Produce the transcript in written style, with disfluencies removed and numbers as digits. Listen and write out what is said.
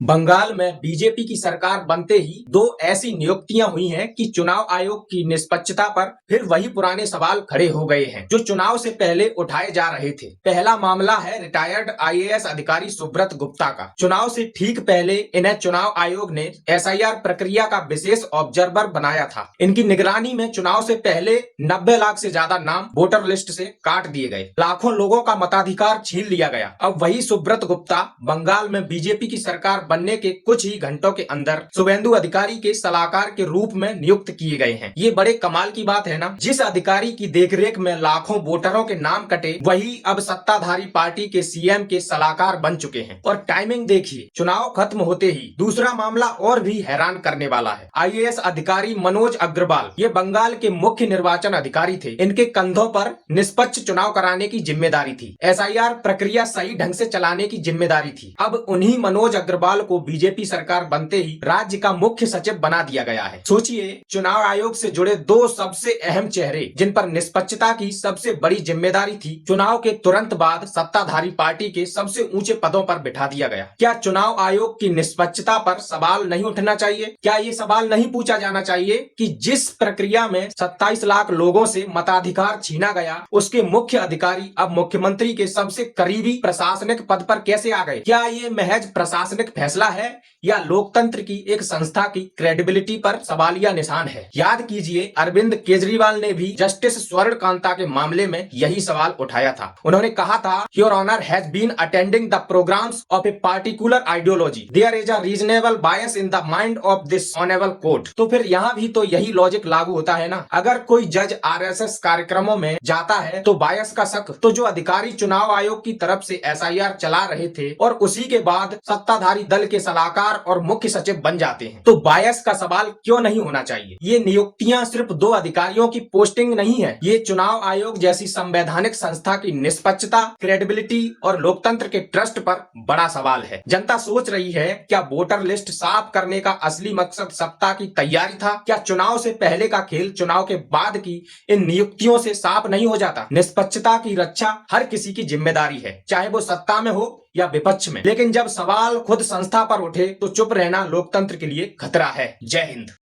बंगाल में बीजेपी की सरकार बनते ही दो ऐसी नियुक्तियां हुई हैं कि चुनाव आयोग की निष्पक्षता पर फिर वही पुराने सवाल खड़े हो गए हैं जो चुनाव से पहले उठाए जा रहे थे। पहला मामला है रिटायर्ड आईएएस अधिकारी सुब्रत गुप्ता का। चुनाव से ठीक पहले इन्हें चुनाव आयोग ने एसआईआर प्रक्रिया का विशेष ऑब्जर्वर बनाया था। इनकी निगरानी में चुनाव से पहले 90 लाख से ज्यादा नाम वोटर लिस्ट से काट दिए गए, लाखों लोगों का मताधिकार छीन लिया गया। अब वही सुब्रत गुप्ता बंगाल में बीजेपी की सरकार बनने के कुछ ही घंटों के अंदर शुभेंदु अधिकारी के सलाहकार के रूप में नियुक्त किए गए हैं। ये बड़े कमाल की बात है ना। जिस अधिकारी की देखरेख में लाखों वोटरों के नाम कटे, वही अब सत्ताधारी पार्टी के सीएम के सलाहकार बन चुके हैं। और टाइमिंग देखिए, चुनाव खत्म होते ही दूसरा मामला और भी हैरान करने वाला है। आईएएस अधिकारी मनोज अग्रवाल, ये बंगाल के मुख्य निर्वाचन अधिकारी थे। इनके कंधों पर निष्पक्ष चुनाव कराने की जिम्मेदारी थी, एसआईआर प्रक्रिया सही ढंग से चलाने की जिम्मेदारी थी। अब उन्हीं मनोज अग्रवाल को बीजेपी सरकार बनते ही राज्य का मुख्य सचिव बना दिया गया है। सोचिए, चुनाव आयोग से जुड़े दो सबसे अहम चेहरे जिन पर निष्पक्षता की सबसे बड़ी जिम्मेदारी थी, चुनाव के तुरंत बाद सत्ताधारी पार्टी के सबसे ऊंचे पदों पर बिठा दिया गया। क्या चुनाव आयोग की निष्पक्षता पर सवाल नहीं उठना चाहिए? क्या ये सवाल नहीं पूछा जाना चाहिए कि जिस प्रक्रिया में 27 लाख लोगों से मताधिकार छीना गया, उसके मुख्य अधिकारी अब मुख्यमंत्री के सबसे करीबी प्रशासनिक पद पर कैसे आ गए? क्या ये महज प्रशासनिक फैसला है या लोकतंत्र की एक संस्था की क्रेडिबिलिटी पर सवालिया निशान है? याद कीजिए, अरविंद केजरीवाल ने भी जस्टिस स्वर्ण कांता के मामले में यही सवाल उठाया था। उन्होंने कहा था, your honour has been attending the programmes of a particular ideology, there is a reasonable bias in the mind of this honourable court. तो फिर यहाँ भी तो यही लॉजिक लागू होता है ना। अगर कोई जज आरएसएस कार्यक्रमों में जाता है तो बायस का शक, तो जो अधिकारी चुनाव आयोग की तरफ से एसआईआर चला रहे थे और उसी के बाद सत्ताधारी दल के सलाहकार और मुख्य सचिव बन जाते हैं, तो बायस का सवाल क्यों नहीं होना चाहिए? ये नियुक्तियां सिर्फ दो अधिकारियों की पोस्टिंग नहीं है, ये चुनाव आयोग जैसी संवैधानिक संस्था की निष्पक्षता, क्रेडिबिलिटी और लोकतंत्र के ट्रस्ट पर बड़ा सवाल है। जनता सोच रही है, क्या वोटर लिस्ट साफ करने का असली मकसद सत्ता की तैयारी था? क्या चुनाव से पहले का खेल चुनाव के बाद की इन नियुक्तियों से साफ नहीं हो जाता? निष्पक्षता की रक्षा हर किसी की जिम्मेदारी है, चाहे वो सत्ता में हो या विपक्ष में। लेकिन जब सवाल खुद संस्था पर उठे तो चुप रहना लोकतंत्र के लिए खतरा है। जय हिंद।